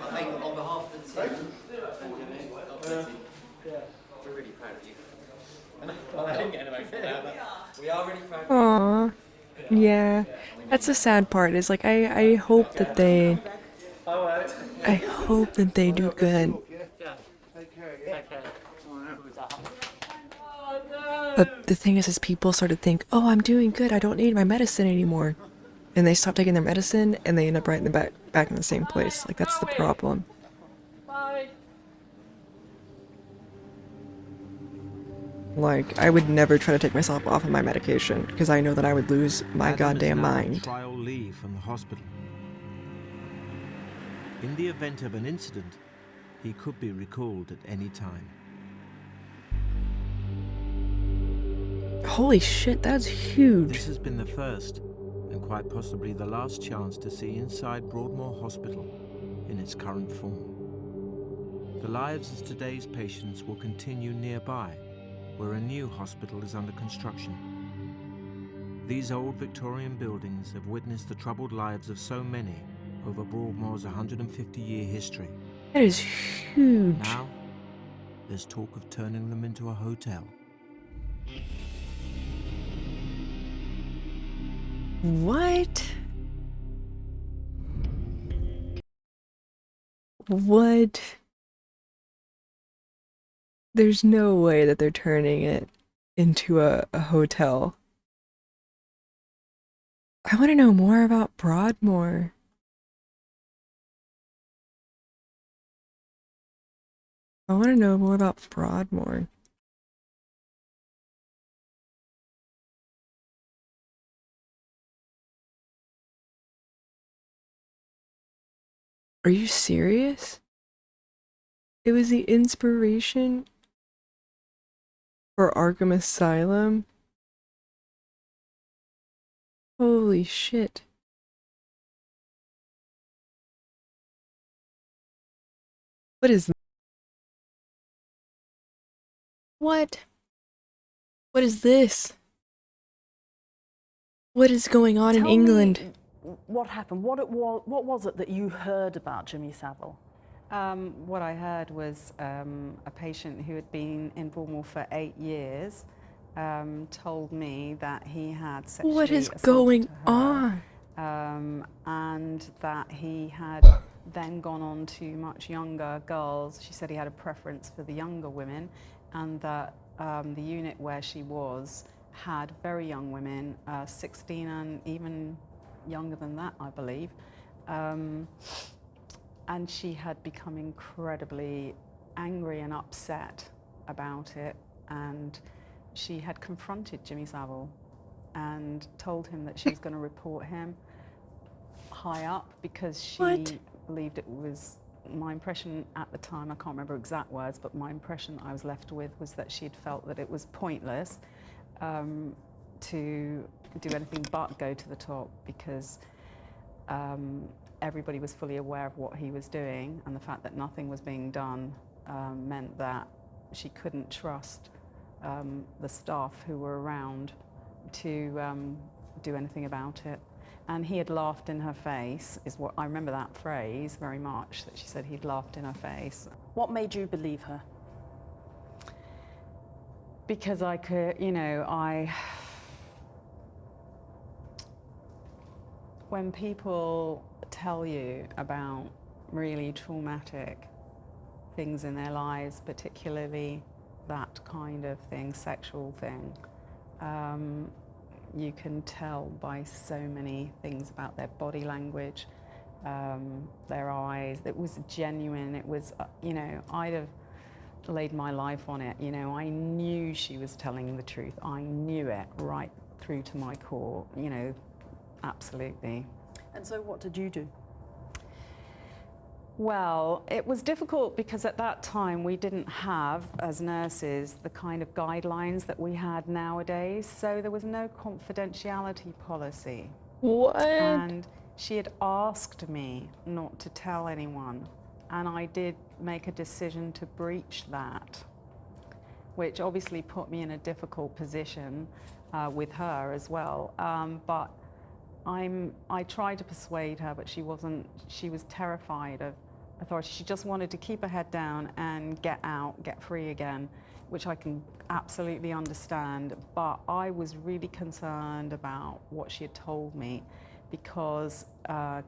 I think on behalf of the team, we're really proud of you. Well, I didn't get an emotional now, but we are really proud of you. Aww. Yeah. That's the sad part, is like I hope that they do good. But the thing is people sort of think, oh, I'm doing good, I don't need my medicine anymore. and they stop taking their medicine, and they end up right in the back in the same place. Like, that's the problem. Bye. Like, I would never try to take myself off of my medication, because I know that I would lose my Adam goddamn is now on mind. trial leave from the hospital. In the event of an incident, he could be recalled at any time. Holy shit, that's huge. This has been the first, and quite possibly the last chance to see inside Broadmoor Hospital in its current form. The lives of today's patients will continue nearby, where a new hospital is under construction. These old Victorian buildings have witnessed the troubled lives of so many over Broadmoor's 150-year history. That is huge. Now, there's talk of turning them into a hotel. What? What? There's no way that they're turning it into a hotel. I want to know more about Broadmoor. I want to know more about Broadmoor. Are you serious? It was the inspiration for Arkham Asylum? Holy shit. What is that? What? What is this? What is going on in England? Me what happened? What was it that you heard about Jimmy Savile? What I heard was a patient who had been in Broadmoor for 8 years told me that he had sexually What is assaulted going her, on? And that he had then gone on to much younger girls. She said he had a preference for the younger women, and that the unit where she was had very young women, 16 and even younger than that, I believe. And she had become incredibly angry and upset about it, and she had confronted Jimmy Savile and told him that she was going to report him high up because she believed it was, my impression at the time, I can't remember exact words, but my impression I was left with was that she'd felt that it was pointless to do anything but go to the top, because everybody was fully aware of what he was doing, and the fact that nothing was being done meant that she couldn't trust the staff who were around to do anything about it. And he had laughed in her face, is what I remember, that phrase very much, that she said he'd laughed in her face. What made you believe her? Because I could, you know, when people tell you about really traumatic things in their lives, particularly that kind of thing, sexual thing, you can tell by so many things about their body language, their eyes. It was genuine. It was, you know, I'd have laid my life on it. You know, I knew she was telling the truth. I knew it right through to my core, you know, absolutely. And so what did you do? Well, it was difficult because at that time we didn't have, as nurses, the kind of guidelines that we had nowadays, so there was no confidentiality policy. What? And she had asked me not to tell anyone, and I did make a decision to breach that, which obviously put me in a difficult position with her as well. But I tried to persuade her, but she was terrified of authority. She just wanted to keep her head down and get out, get free again, which I can absolutely understand. But I was really concerned about what she had told me, because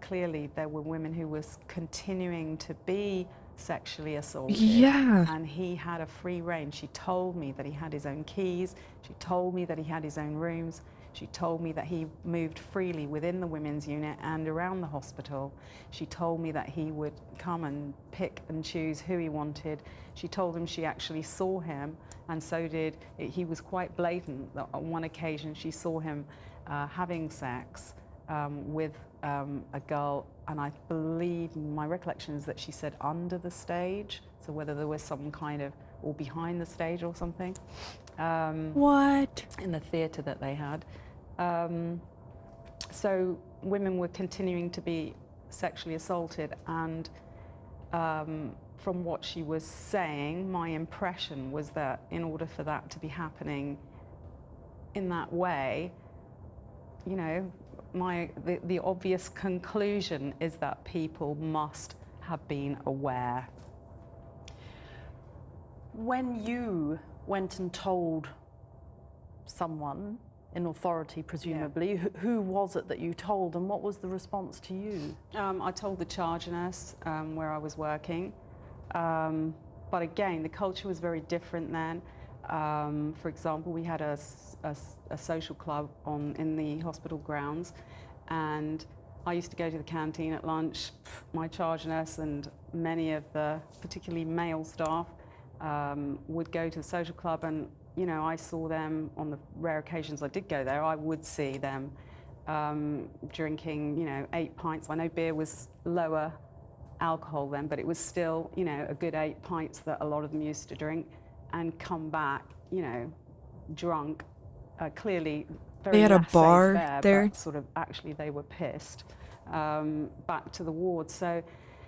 clearly there were women who were continuing to be sexually assaulted. Yeah. And he had a free reign. She told me that he had his own keys. She told me that he had his own rooms. She told me that he moved freely within the women's unit and around the hospital. She told me that he would come and pick and choose who he wanted. She told him she actually saw him, and so did, he was quite blatant that on one occasion she saw him having sex with a girl, and I believe, my recollection is that she said under the stage, so whether there was some kind of, or behind the stage or something. What? In the theatre that they had. So women were continuing to be sexually assaulted, and from what she was saying, my impression was that in order for that to be happening in that way, you know, the obvious conclusion is that people must have been aware. When you went and told someone in authority, presumably, who was it that you told, and what was the response to you? I told the charge nurse where I was working, but again, the culture was very different then. For example, we had a social club in the hospital grounds, and I used to go to the canteen at lunch. My charge nurse and many of the particularly male staff would go to the social club, and you know, I saw them on the rare occasions I did go there. I would see them drinking, you know, 8 pints. I know beer was lower alcohol then, but it was still, you know, a good 8 pints that a lot of them used to drink, and come back, you know, drunk, clearly very They had a bar laissez-faire, there? but sort of actually they were pissed, back to the ward. So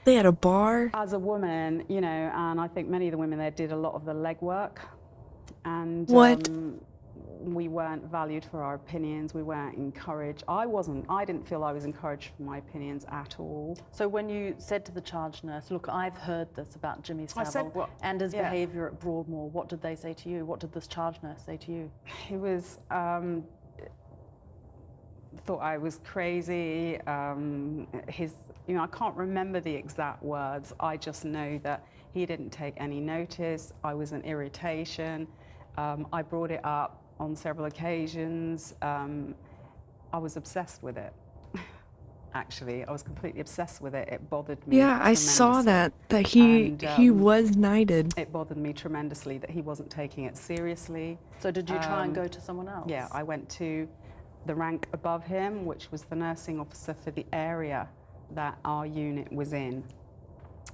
They had a bar? as a woman, you know, and I think many of the women there did a lot of the legwork, and What? we weren't valued for our opinions. We weren't encouraged. I didn't feel I was encouraged for my opinions at all. So when you said to the charge nurse, look, I've heard this about Jimmy I Savile said what- and his yeah. behaviour at Broadmoor, what did they say to you? What did this charge nurse say to you? He was, thought I was crazy. You know, I can't remember the exact words. I just know that he didn't take any notice. I was an irritation. I brought it up on several occasions. I was obsessed with it. Actually, I was completely obsessed with it. It bothered me. Yeah, I saw tremendously. that he And, was knighted. It bothered me tremendously that he wasn't taking it seriously. So did you try and go to someone else? Yeah, I went to the rank above him, which was the nursing officer for the area that our unit was in.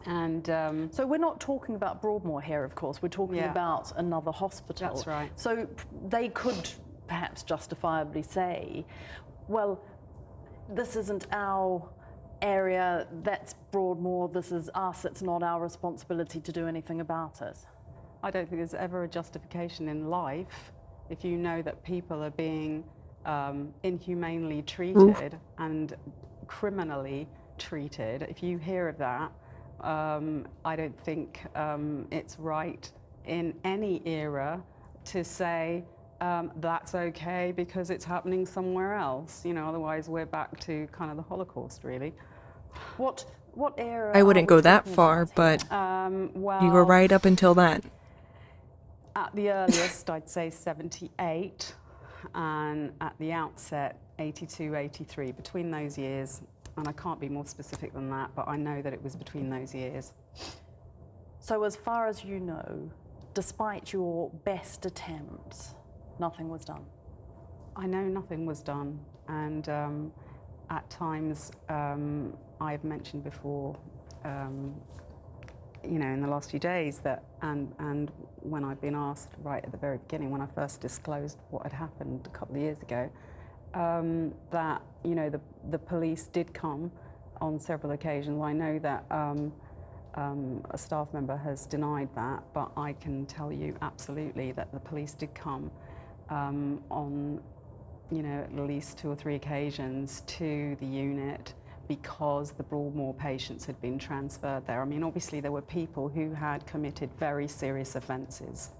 And so we're not talking about Broadmoor here, of course. We're talking Yeah. about another hospital. That's right. So they could perhaps justifiably say, well, this isn't our area, that's Broadmoor, this is us, it's not our responsibility to do anything about it. I don't think there's ever a justification in life if you know that people are being inhumanely treated and criminally treated. If you hear of that, I don't think it's right in any era to say that's okay because it's happening somewhere else. You know, otherwise we're back to kind of the Holocaust, really. What era? I wouldn't are we go that talking far, about but Well, you were right up until that. At the earliest, I'd say 78, and at the outset, 82, 83, between those years. And I can't be more specific than that, but I know that it was between those years. So as far as you know, despite your best attempts, nothing was done? I know nothing was done, and at times, I've mentioned before, you know, in the last few days that, and when I've been asked right at the very beginning, when I first disclosed what had happened a couple of years ago, that, you know, the police did come on several occasions. I know that a staff member has denied that, but I can tell you absolutely that the police did come on, you know, at least 2 or 3 occasions to the unit because the Broadmoor patients had been transferred there. I mean, obviously there were people who had committed very serious offences,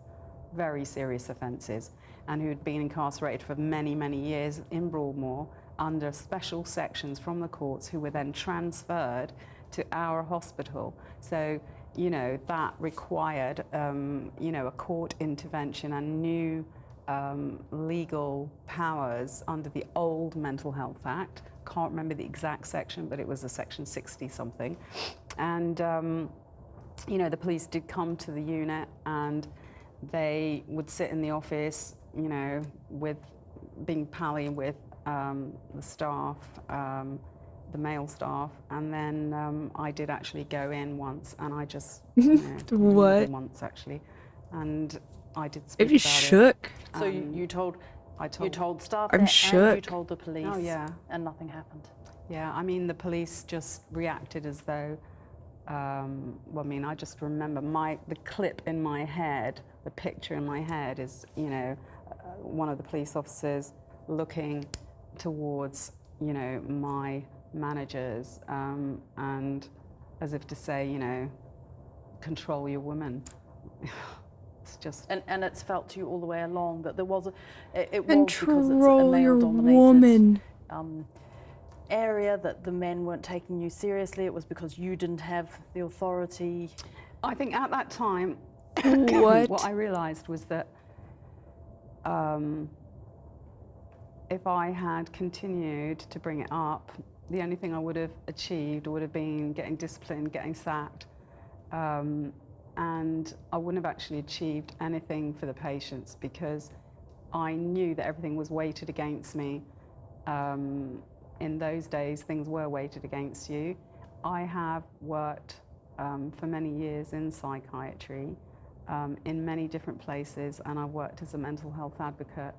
and who had been incarcerated for many, many years in Broadmoor under special sections from the courts, who were then transferred to our hospital. So, you know, that required, you know, a court intervention and new legal powers under the old Mental Health Act. Can't remember the exact section, but it was a section 60 something. And, you know, the police did come to the unit and they would sit in the office, you know, with being pally with the staff, the male staff, and then I did actually go in once, and I just, you know, more What? than once actually, and I did speak If you about shook. it. So you told staff I'm that, and you shook. told the police, Oh yeah, and nothing happened. yeah. I mean, the police just reacted as though. Well, I mean, I just remember the clip in my head, the picture in my head is, you know, one of the police officers looking towards, you know, my managers, and as if to say, you know, control your woman. It's just... And it's felt to you all the way along that there was it was Control because it's a your male-dominated woman. area that the men weren't taking you seriously. It was because you didn't have the authority. I think at that time, what I realised was that if I had continued to bring it up, the only thing I would have achieved would have been getting disciplined, getting sacked, and I wouldn't have actually achieved anything for the patients because I knew that everything was weighted against me. In those days, things were weighted against you. I have worked for many years in psychiatry, in many different places, and I worked as a mental health advocate.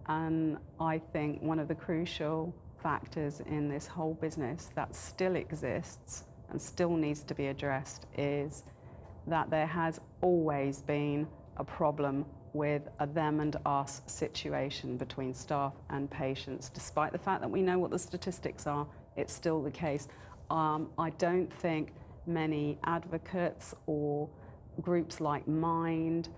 And I think one of the crucial factors in this whole business that still exists and still needs to be addressed is that there has always been a problem with a them and us situation between staff and patients. Despite the fact that we know what the statistics are, it's still the case. I don't think many advocates or groups like Mind,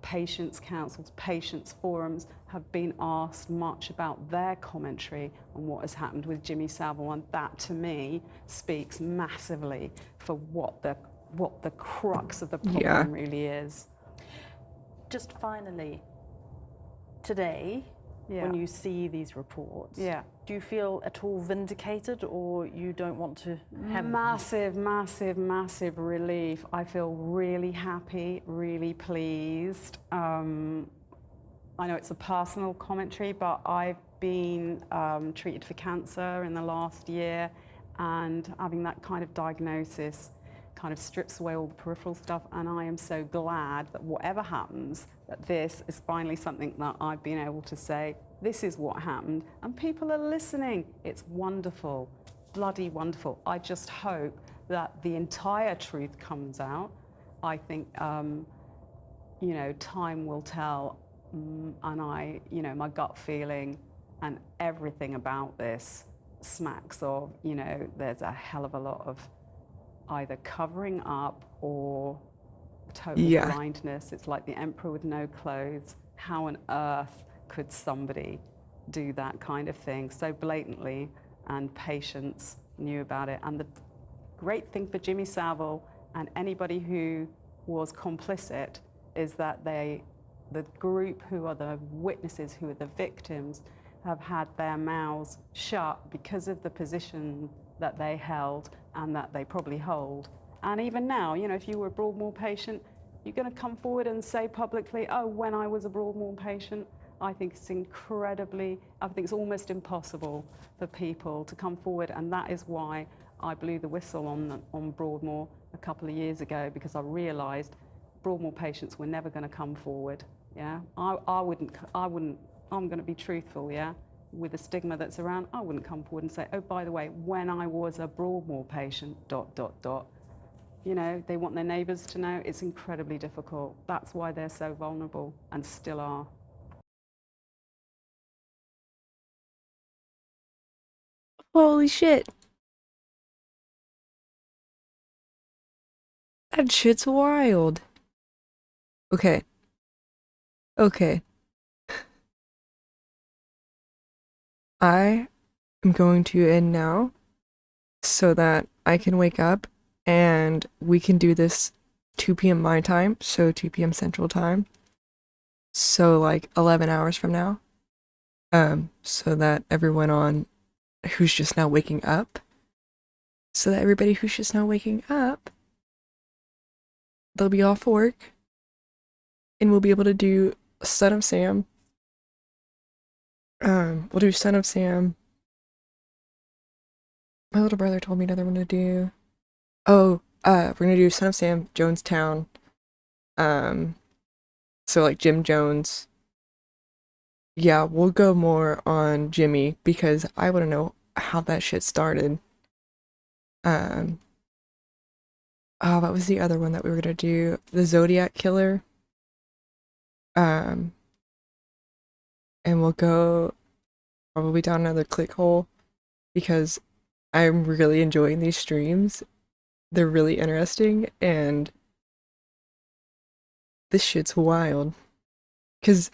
patients' councils, patients' forums have been asked much about their commentary on what has happened with Jimmy Savile, and that to me speaks massively for what the crux of the problem really is. Just finally, today, when you see these reports, do you feel at all vindicated, or you don't want to have... Massive, massive, massive relief. I feel really happy, really pleased. I know it's a personal commentary, but I've been treated for cancer in the last year, and having that kind of diagnosis kind of strips away all the peripheral stuff, and I am so glad that whatever happens, that this is finally something that I've been able to say, this is what happened, and people are listening. It's wonderful, bloody wonderful. I just hope that the entire truth comes out. I think, you know, time will tell, and you know, my gut feeling and everything about this smacks of, you know, there's a hell of a lot of either covering up or total blindness. It's like the emperor with no clothes. How on earth could somebody do that kind of thing so blatantly? And patients knew about it. And the great thing for Jimmy Savile and anybody who was complicit is that the group who are the witnesses, who are the victims, have had their mouths shut because of the position that they held and that they probably hold. And even now, you know, if you were a Broadmoor patient, you're going to come forward and say publicly, oh, when I was a Broadmoor patient. I think it's I think it's almost impossible for people to come forward, and that is why I blew the whistle on Broadmoor a couple of years ago, because I realised Broadmoor patients were never going to come forward. Yeah, I'm going to be truthful, yeah, with the stigma that's around. I wouldn't come forward and say, oh, by the way, when I was a Broadmoor patient, ... You know, they want their neighbours to know. It's incredibly difficult. That's why they're so vulnerable, and still are. Holy shit. That shit's wild. Okay. Okay. I am going to end now so that I can wake up and we can do this 2 p.m. my time, so 2 p.m. Central Time. So like 11 hours from now. So that everyone on who's just now waking up, so that everybody who's just now waking up, they'll be off work and we'll be able to do Son of Sam. We'll do Son of Sam. My little brother told me another one to do. Oh, we're gonna do Son of Sam, Jonestown. So like Jim Jones. Yeah, we'll go more on Jimmy because I want to know how that shit started. What was the other one that we were gonna do? The Zodiac Killer. And we'll go probably down another click hole because I'm really enjoying these streams. They're really interesting and this shit's wild. Cause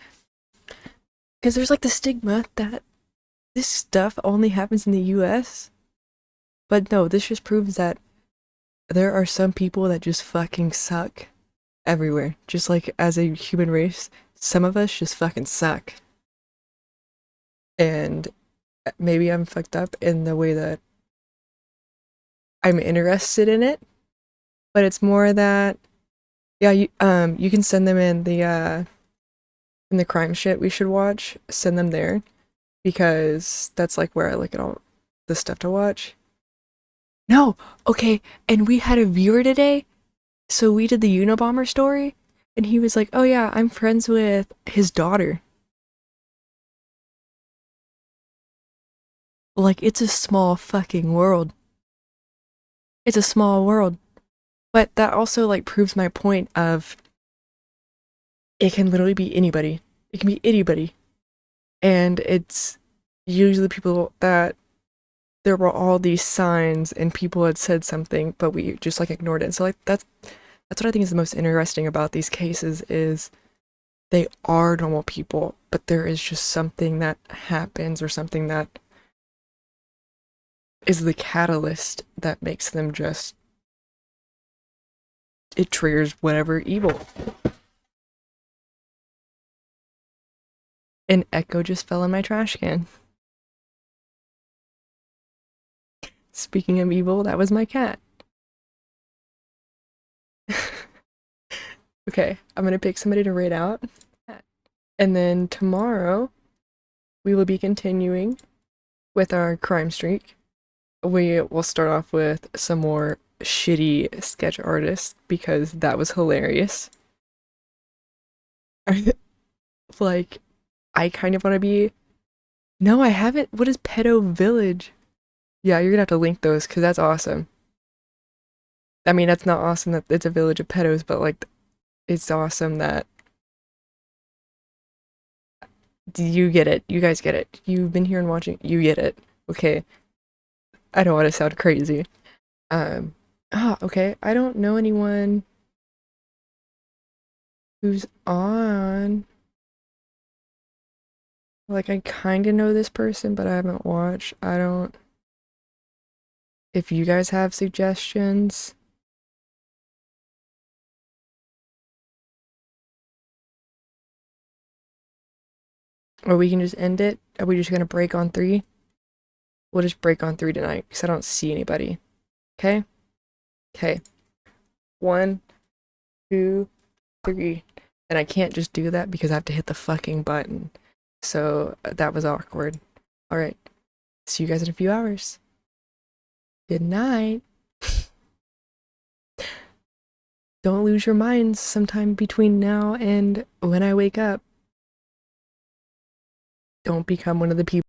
there's like the stigma that this stuff only happens in the US. But no, this just proves that there are some people that just fucking suck everywhere. Just like as a human race, some of us just fucking suck. And maybe I'm fucked up in the way that I'm interested in it, but it's more that, yeah, you can send them in the crime shit we should watch, send them there, because that's like where I look at all the stuff to watch. No, okay, and we had a viewer today, so we did the Unabomber story, and he was like, oh yeah, I'm friends with his daughter. Like, it's a small fucking world. It's a small world. But that also, like, proves my point of it can literally be anybody. It can be anybody. And it's usually people that there were all these signs and people had said something, but we just, like, ignored it. And so, like, that's what I think is the most interesting about these cases is they are normal people, but there is just something that happens or something that is the catalyst that makes them just, it triggers whatever evil. An echo just fell in my trash can. Speaking of evil, that was my cat. Okay, I'm gonna pick somebody to raid out. And then tomorrow, we will be continuing with our crime streak. We will start off with some more shitty sketch artists because that was hilarious. Like, I kind of want to be... No, I haven't. What is Pedo Village? Yeah, you're gonna have to link those because that's awesome. I mean, that's not awesome that it's a village of pedos, but like, it's awesome that you get it. You guys get it. You've been here and watching. You get it. Okay. I don't want to sound crazy. Okay. I don't know anyone who's on. Like, I kind of know this person, but I haven't watched. I don't... If you guys have suggestions... Or we can just end it. Are we just gonna break on 3? We'll just break on 3 tonight, because I don't see anybody. Okay? Okay. 1, 2, 3. And I can't just do that because I have to hit the fucking button. So that was awkward. Alright. See you guys in a few hours. Good night. Don't lose your minds sometime between now and when I wake up. Don't become one of the people